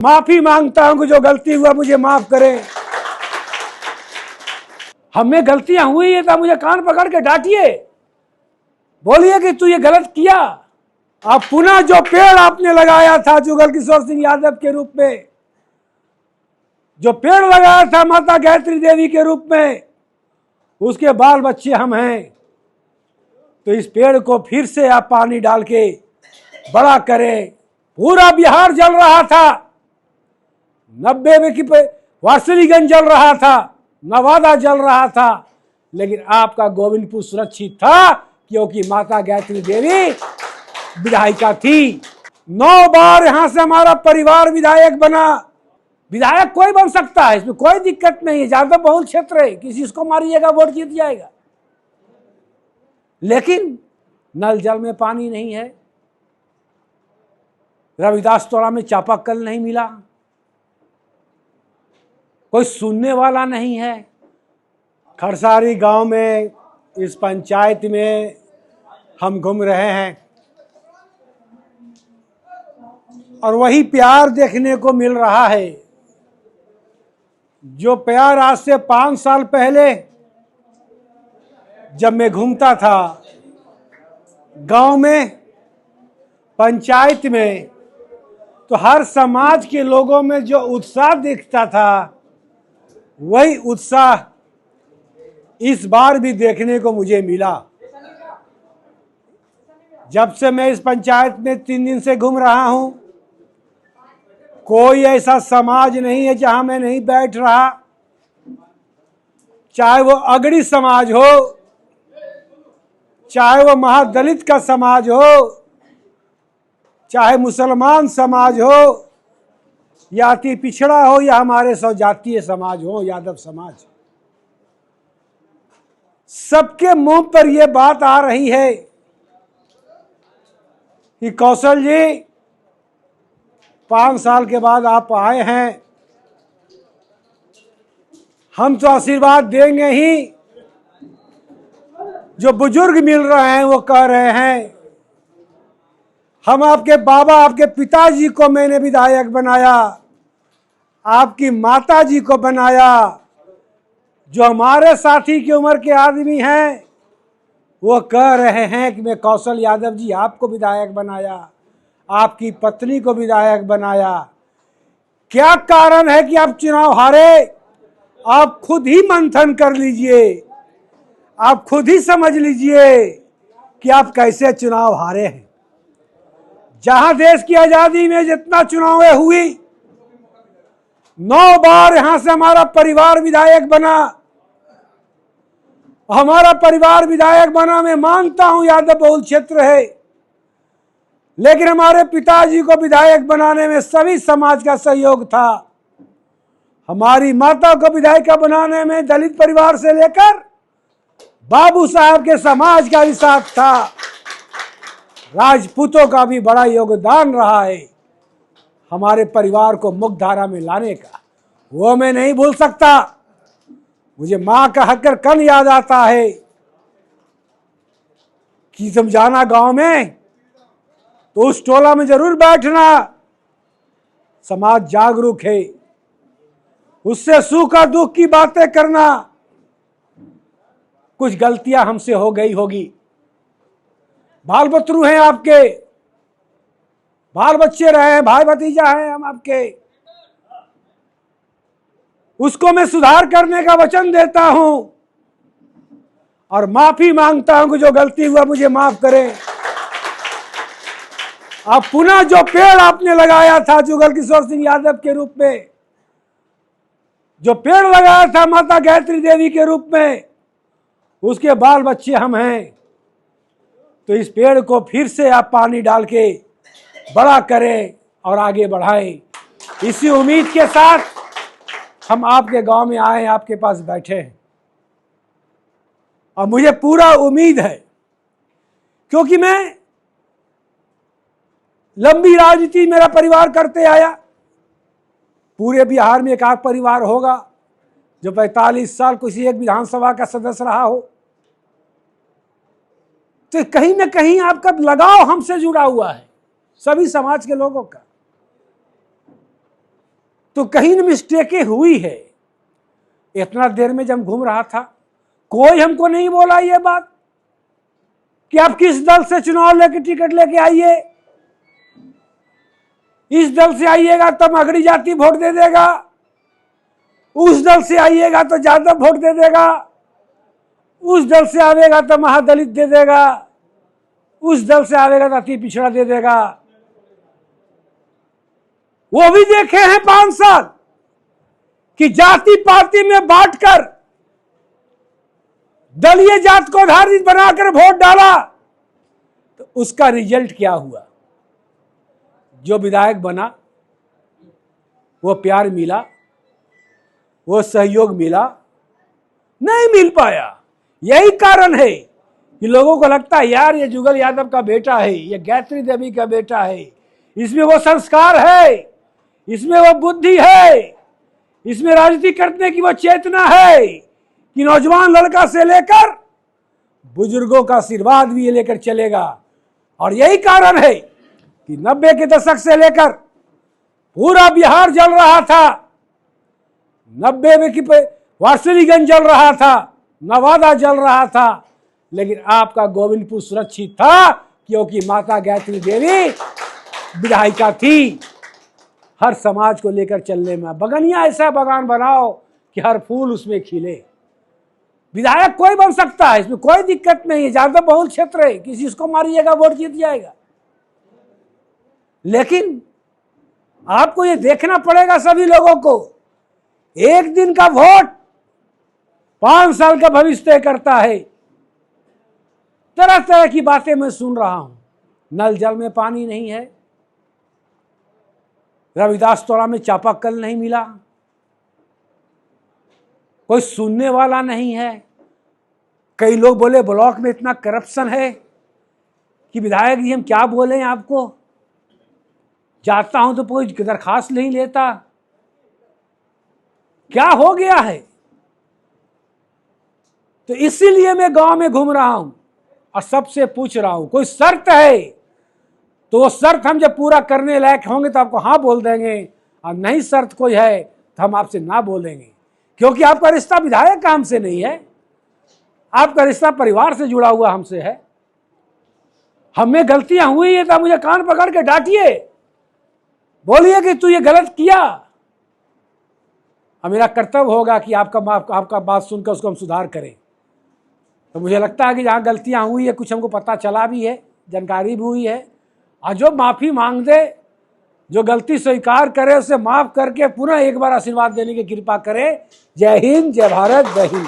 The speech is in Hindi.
माफी मांगता हूं कि जो गलती हुआ मुझे माफ करें। हमें गलतियां हुई है तो मुझे कान पकड़ के डांटिए, बोलिए कि तू ये गलत किया। अब पुनः जो पेड़ आपने लगाया था जुगल किशोर सिंह यादव के रूप में, जो पेड़ लगाया था माता गायत्री देवी के रूप में, उसके बाल बच्चे हम हैं। तो इस पेड़ को फिर से आप पानी डाल के बड़ा करें। पूरा बिहार जल रहा था, 90 में की वारसिलीगंज जल रहा था, नवादा जल रहा था, लेकिन आपका गोविंदपुर सुरक्षित था क्योंकि माता गायत्री देवी विधायिका थी। 9 बार यहां से हमारा परिवार विधायक बना। विधायक कोई बन सकता है, इसमें कोई दिक्कत नहीं है। ज्यादा बहुल क्षेत्र है, किसी को मारिएगा वोट जीत जाएगा। लेकिन नल जल में पानी नहीं है, रविदास तोड़ा में चापाकल नहीं मिला, कोई सुनने वाला नहीं है। खरसारी गांव में, इस पंचायत में हम घूम रहे हैं और वही प्यार देखने को मिल रहा है जो प्यार आज से 5 साल पहले जब मैं घूमता था गांव में, पंचायत में, तो हर समाज के लोगों में जो उत्साह दिखता था वही उत्साह इस बार भी देखने को मुझे मिला। जब से मैं इस पंचायत में 3 दिन से घूम रहा हूं, कोई ऐसा समाज नहीं है जहां मैं नहीं बैठ रहा, चाहे वो अगड़ी समाज हो, चाहे वो महादलित का समाज हो, चाहे मुसलमान समाज हो, या अति पिछड़ा हो, या हमारे स्वजातीय समाज हो, यादव समाज। सबके मुंह पर यह बात आ रही है कि कौशल जी 5 साल के बाद आप आए हैं, हम तो आशीर्वाद देंगे ही। जो बुजुर्ग मिल रहे हैं वो कह रहे हैं हम आपके बाबा, आपके पिताजी को मैंने विधायक बनाया, आपकी माता जी को बनाया, जो हमारे साथी की उम्र के आदमी हैं वो कह रहे हैं कि मैं कौशल यादव जी आपको विधायक बनाया, आपकी पत्नी को विधायक बनाया। क्या कारण है कि आप चुनाव हारे? आप खुद ही मंथन कर लीजिए, आप खुद ही समझ लीजिए कि आप कैसे चुनाव हारे हैं। जहां देश की आजादी में जितना चुनावें हुई, 9 बार यहां से हमारा परिवार विधायक बना। हमारा परिवार विधायक बना, मैं मानता हूं यादव बहुल क्षेत्र है, लेकिन हमारे पिताजी को विधायक बनाने में सभी समाज का सहयोग था। हमारी माता को विधायिका बनाने में दलित परिवार से लेकर बाबू साहब के समाज का भी साथ था। राजपूतों का भी बड़ा योगदान रहा है हमारे परिवार को मुख्यधारा में लाने का, वो मैं नहीं भूल सकता। मुझे माँ का हक्कर कन याद आता है कि तुम जाना गांव में तो उस टोला में जरूर बैठना, समाज जागरूक है, उससे सुख और दुख की बातें करना। कुछ गलतियां हमसे हो गई होगी, बाल बतरू हैं आपके, बाल बच्चे रहे हैं, भाई भतीजा हैं हम आपके, उसको मैं सुधार करने का वचन देता हूं और माफी मांगता हूं कि जो गलती हुआ मुझे माफ करें। अब पुनः जो पेड़ आपने लगाया था जुगल किशोर सिंह यादव के रूप में, जो पेड़ लगाया था माता गायत्री देवी के रूप में, उसके बाल बच्चे हम हैं। तो इस पेड़ को फिर से आप पानी डाल के बड़ा करें और आगे बढ़ाएं। इसी उम्मीद के साथ हम आपके गांव में आए, आपके पास बैठे हैं और मुझे पूरा उम्मीद है, क्योंकि मैं लंबी राजनीति मेरा परिवार करते आया। पूरे बिहार में एक आध परिवार होगा जो 45 साल किसी एक विधानसभा का सदस्य रहा हो, तो कहीं ना कहीं आपका लगाव हमसे जुड़ा हुआ है, सभी समाज के लोगों का। तो कहीं न मिस्टेकें हुई है। इतना देर में जब घूम रहा था, कोई हमको नहीं बोला ये बात कि आप किस दल से चुनाव लेके टिकट लेके आइए, इस दल से आइएगा तो मगड़ी जाति वोट दे देगा, उस दल से आइएगा तो यादव वोट दे देगा, उस दल से आवेगा तो महादलित दे देगा, उस दल से आवेगा तो अति पिछड़ा दे देगा। वो भी देखे हैं 5 साल कि जाति पाति में बांटकर दलीय जात को आधारित बनाकर वोट डाला, तो उसका रिजल्ट क्या हुआ? जो विधायक बना वो प्यार मिला, वो सहयोग मिला, नहीं मिल पाया। यही कारण है कि लोगों को लगता है यार ये जुगल यादव का बेटा है, ये गायत्री देवी का बेटा है, इसमें वो संस्कार है, इसमें वो बुद्धि है, इसमें राजनीति करने की वो चेतना है कि नौजवान लड़का से लेकर बुजुर्गों का आशीर्वाद भी ये लेकर चलेगा। और यही कारण है कि 90 के दशक से लेकर पूरा बिहार जल रहा था, 90 में की वारसिलीगंज जल रहा था, नवादा जल रहा था, लेकिन आपका गोविंदपुर सुरक्षित था क्योंकि माता गायत्री देवी विधायिका थी। हर समाज को लेकर चलने में बगनिया ऐसा बगान बनाओ कि हर फूल उसमें खिले। विधायक कोई बन सकता है, इसमें कोई दिक्कत नहीं है, ज्यादा बहुल क्षेत्र है, किसी को मारिएगा वोट जीत जाएगा। लेकिन आपको ये देखना पड़ेगा सभी लोगों को, एक दिन का वोट 5 साल का भविष्य तय करता है। तरह तरह की बातें मैं सुन रहा हूं, नल जल में पानी नहीं है, रविदास तोड़ा में चापाकल नहीं मिला, कोई सुनने वाला नहीं है। कई लोग बोले ब्लॉक में इतना करप्शन है कि विधायक जी हम क्या बोलें आपको, जाता हूं तो कोई दरखास्त नहीं लेता। क्या हो गया है? तो इसीलिए मैं गांव में घूम रहा हूं और सबसे पूछ रहा हूं, कोई शर्त है तो वो शर्त हम जब पूरा करने लायक होंगे तो आपको हाँ बोल देंगे, और नहीं शर्त कोई है तो हम आपसे ना बोलेंगे, क्योंकि आपका रिश्ता विधायक का हमसे नहीं है, आपका रिश्ता परिवार से जुड़ा हुआ हमसे है। हमें गलतियां हुई है तो मुझे कान पकड़ के डांटिए, बोलिए कि तू ये गलत किया, और मेरा कर्तव्य होगा कि आपका बात सुनकर उसको हम सुधार करें। तो मुझे लगता है कि जहाँ गलतियां हुई है कुछ हमको पता चला भी है, जानकारी भी हुई है, और जो माफ़ी मांग दे, जो गलती स्वीकार करे, उसे माफ़ करके पुनः एक बार आशीर्वाद देने की कृपा करे। जय हिंद, जय भारत, जय हिंद।